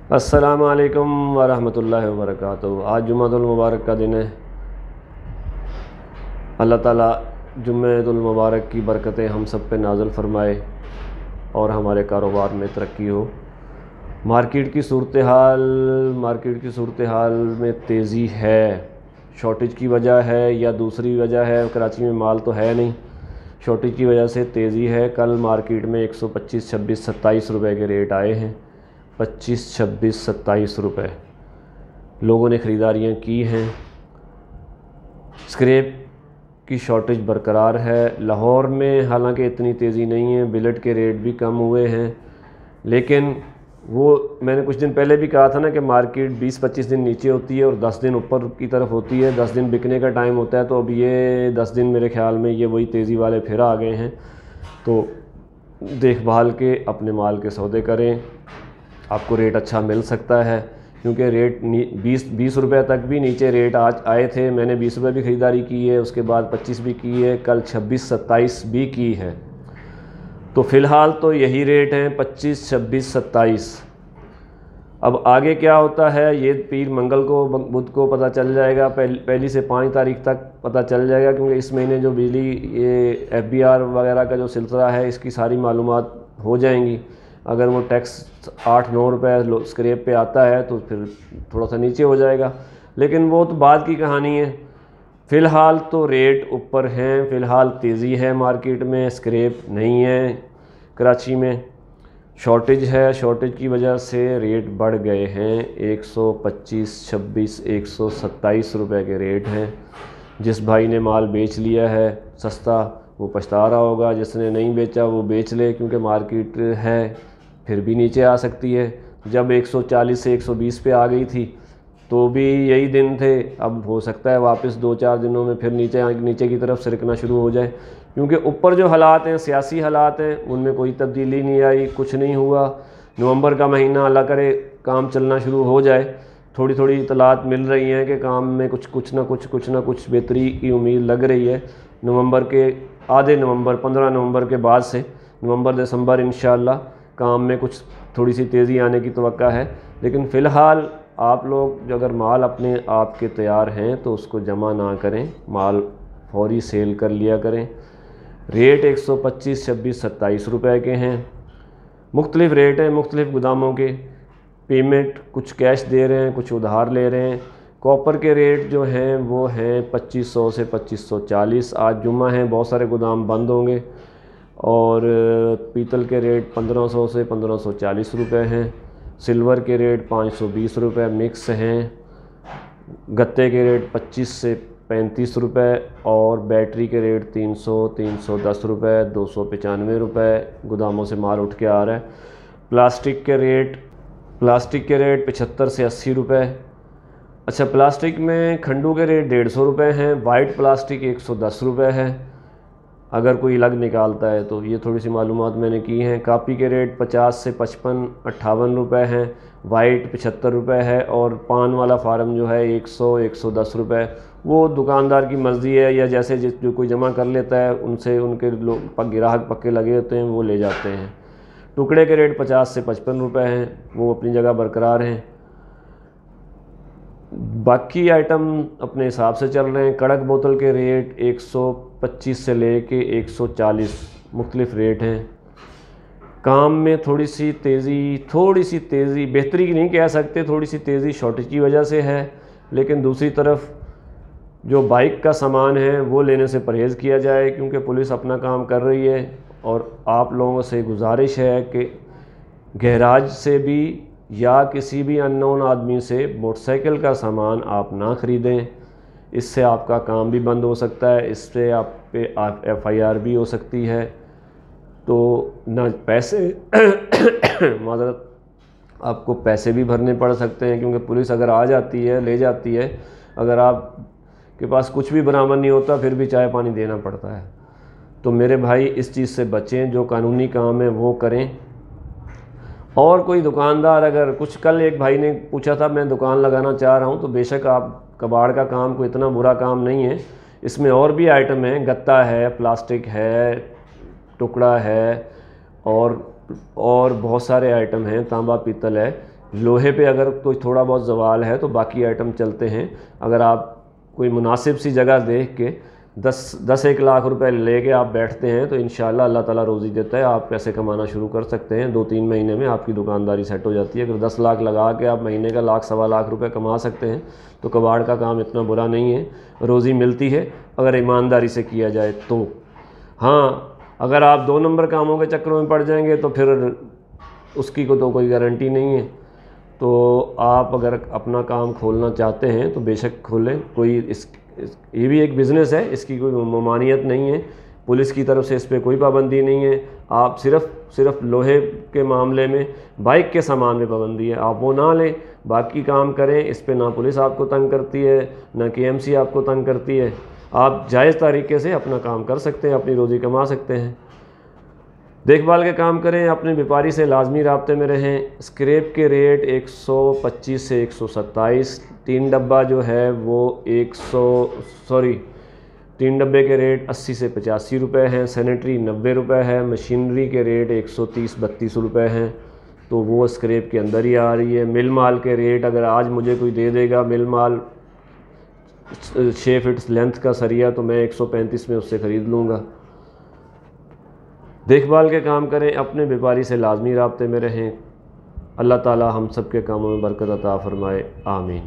السلام علیکم ورحمۃ اللہ وبرکاتہ۔ آج جمعۃ المبارک کا دن ہے۔ اللہ تعالیٰ جمعۃ المبارک کی برکتیں ہم سب پہ نازل فرمائے اور ہمارے کاروبار میں ترقی ہو۔ مارکیٹ کی صورتحال میں تیزی ہے، شارٹیج کی وجہ ہے یا دوسری وجہ ہے؟ کراچی میں مال تو ہے نہیں، شارٹیج کی وجہ سے تیزی ہے۔ کل مارکیٹ میں 125، 26، 27 روپے کے ریٹ آئے ہیں، 25، 26، 27 روپے لوگوں نے خریداریاں کی ہیں۔ اسکریپ کی شارٹیج برقرار ہے۔ لاہور میں حالانکہ اتنی تیزی نہیں ہے، بلٹ کے ریٹ بھی کم ہوئے ہیں، لیکن وہ میں نے کچھ دن پہلے بھی کہا تھا نا کہ مارکیٹ 20-25 دن نیچے ہوتی ہے اور 10 دن اوپر کی طرف ہوتی ہے، 10 دن بکنے کا ٹائم ہوتا ہے۔ تو اب یہ 10 دن میرے خیال میں یہ وہی تیزی والے پھر آ گئے ہیں۔ تو دیکھ بھال کے اپنے مال کے سودے کریں، آپ کو ریٹ اچھا مل سکتا ہے، کیونکہ ریٹ 20 روپے تک بھی نیچے ریٹ آج آئے تھے۔ میں نے 20 روپے بھی خریداری کی ہے، اس کے بعد 25 بھی کی ہے، کل 26، 27 بھی کی ہے۔ تو فی الحال تو یہی ریٹ ہیں 25، 26، 27۔ اب آگے کیا ہوتا ہے یہ پیر منگل کو بدھ کو پتہ چل جائے گا، پہلی سے 5 تاریخ تک پتہ چل جائے گا، کیونکہ اس مہینے جو بجلی یہ FBR وغیرہ کا جو سلسلہ ہے اس کی ساری معلومات ہو جائیں گی۔ اگر وہ ٹیکس 8-9 روپے اسکریپ پہ آتا ہے تو پھر تھوڑا سا نیچے ہو جائے گا، لیکن وہ تو بعد کی کہانی ہے۔ فی الحال تو ریٹ اوپر ہیں، فی الحال تیزی ہے مارکیٹ میں، اسکریپ نہیں ہے کراچی میں، شارٹیج ہے، شارٹیج کی وجہ سے ریٹ بڑھ گئے ہیں۔ 125، 26، 127 روپے کے ریٹ ہیں۔ جس بھائی نے مال بیچ لیا ہے سستا وہ پچھتا رہا ہوگا، جس نے نہیں بیچا وہ بیچ لے، کیونکہ مارکیٹ ہے پھر بھی نیچے آ سکتی ہے۔ جب 140 سے 120 پہ آ گئی تھی تو بھی یہی دن تھے، اب ہو سکتا ہے واپس 2-4 دنوں میں پھر نیچے کی طرف سرکنا شروع ہو جائے، کیونکہ اوپر جو حالات ہیں سیاسی حالات ہیں ان میں کوئی تبدیلی نہیں آئی، کچھ نہیں ہوا۔ نومبر کا مہینہ اللہ کرے کام چلنا شروع ہو جائے، تھوڑی تھوڑی اطلاعات مل رہی ہیں کہ کام میں کچھ نہ کچھ بہتری کی امید لگ رہی ہے۔ نومبر کے آدھے نومبر 15 نومبر کے بعد سے نومبر دسمبر انشاءاللہ کام میں کچھ تھوڑی سی تیزی آنے کی توقع ہے۔ لیکن فی الحال آپ لوگ جو اگر مال اپنے آپ کے تیار ہیں تو اس کو جمع نہ کریں، مال فوری سیل کر لیا کریں۔ ریٹ 125، 26، 27 روپے کے ہیں۔ مختلف ریٹ ہیں مختلف گوداموں کے، پیمنٹ کچھ کیش دے رہے ہیں کچھ ادھار لے رہے ہیں۔ کاپر کے ریٹ جو ہیں وہ ہیں 2500 سے 2540۔ آج جمعہ ہیں، بہت سارے گودام بند ہوں گے۔ اور پیتل کے ریٹ 1500 سے 1540 روپے ہیں۔ سلور کے ریٹ 520 روپے مکس ہیں۔ گتے کے ریٹ 25 سے 35 روپے اور بیٹری کے ریٹ 300، 310 روپے، 295 روپے گوداموں سے مال اٹھ کے آ رہا ہے۔ پلاسٹک کے ریٹ 75 سے 80 روپے۔ اچھا، پلاسٹک میں کھنڈو کے ریٹ 150 روپے ہیں، وائٹ پلاسٹک 110 روپے ہے اگر کوئی الگ نکالتا ہے تو۔ یہ تھوڑی سی معلومات میں نے کی ہیں۔ کاپی کے ریٹ 50 سے 55، 58 روپے ہیں، وائٹ 75 روپے ہے، اور پان والا فارم جو ہے 100، 110 روپے۔ وہ دکاندار کی مرضی ہے، یا جیسے جو کوئی جمع کر لیتا ہے ان سے ان کے لوگ گراہک پکے لگے ہوتے ہیں وہ لے جاتے ہیں۔ ٹکڑے کے ریٹ 50 سے 55 روپے ہیں، وہ اپنی جگہ برقرار ہیں۔ باقی آئٹم اپنے حساب سے چل رہے ہیں۔ کڑک بوتل کے ریٹ 125 سے لے کے 140 مختلف ریٹ ہیں۔ کام میں تھوڑی سی تیزی بہتری نہیں کہہ سکتے، تھوڑی سی تیزی شارٹیج کی وجہ سے ہے، لیکن دوسری طرف جو بائک کا سامان ہے وہ لینے سے پرہیز کیا جائے، کیونکہ پولیس اپنا کام کر رہی ہے۔ اور آپ لوگوں سے گزارش ہے کہ گیراج سے بھی یا کسی بھی ان نون آدمی سے موٹر سائیکل کا سامان آپ نہ خریدیں، اس سے آپ کا کام بھی بند ہو سکتا ہے، اس سے آپ پہ FIR بھی ہو سکتی ہے۔ تو نہ پیسے معذرت آپ کو پیسے بھی بھرنے پڑ سکتے ہیں، کیونکہ پولیس اگر آ جاتی ہے لے جاتی ہے، اگر آپ کے پاس کچھ بھی برآمد نہیں ہوتا پھر بھی چائے پانی دینا پڑتا ہے۔ تو میرے بھائی اس چیز سے بچیں، جو قانونی کام ہے وہ کریں۔ اور کوئی دکاندار اگر کل ایک بھائی نے پوچھا تھا میں دکان لگانا چاہ رہا ہوں، تو بے شک آپ کباڑ کا کام کوئی اتنا برا کام نہیں ہے، اس میں اور بھی آئٹم ہیں، گتا ہے، پلاسٹک ہے، ٹکڑا ہے، اور بہت سارے آئٹم ہیں، تانبا پیتل ہے۔ لوہے پہ اگر کوئی تھوڑا بہت زوال ہے تو باقی آئٹم چلتے ہیں۔ اگر آپ کوئی مناسب سی جگہ دیکھ کے 10-1 لاکھ روپے لے کے آپ بیٹھتے ہیں تو انشاءاللہ اللہ تعالیٰ روزی دیتا ہے، آپ پیسے کمانا شروع کر سکتے ہیں۔ 2-3 مہینے میں آپ کی دکانداری سیٹ ہو جاتی ہے۔ اگر 10 لاکھ لگا کے آپ مہینے کا 1-1.25 لاکھ روپے کما سکتے ہیں تو کباڑ کا کام اتنا برا نہیں ہے، روزی ملتی ہے اگر ایمانداری سے کیا جائے تو۔ ہاں اگر آپ 2 نمبر کاموں کے چکروں میں پڑ جائیں گے تو پھر اس کی تو کوئی گارنٹی نہیں ہے۔ تو آپ اگر اپنا کام کھولنا چاہتے ہیں تو بے شک کھولیں، کوئی یہ بھی ایک بزنس ہے، اس کی کوئی ممانعت نہیں ہے، پولیس کی طرف سے اس پہ کوئی پابندی نہیں ہے۔ آپ صرف لوہے کے معاملے میں بائک کے سامان میں پابندی ہے، آپ وہ نہ لیں، باقی کام کریں، اس پہ نہ پولیس آپ کو تنگ کرتی ہے نہ KMC آپ کو تنگ کرتی ہے۔ آپ جائز طریقے سے اپنا کام کر سکتے ہیں، اپنی روزی کما سکتے ہیں۔ دیکھ بھال کے کام کریں، اپنے بیپاری سے لازمی رابطے میں رہیں۔ اسکریپ کے ریٹ 125 سے 127، 3 ڈبہ جو ہے وہ 3 ڈبے کے ریٹ 80 سے 85 روپے ہیں، سینیٹری 90 روپے ہے، مشینری کے ریٹ 130-32 روپے ہیں، تو وہ اسکریپ کے اندر ہی آ رہی ہے۔ مل مال کے ریٹ اگر آج مجھے کوئی دے دے گا مل مال 6 فٹ لینتھ کا سریا تو میں 135 میں اس سے خرید لوں گا۔ دیکھ بھال کے کام کریں، اپنے بیپاری سے لازمی رابطے میں رہیں۔ اللہ تعالی ہم سب کے کاموں میں برکت عطا فرمائے، آمین۔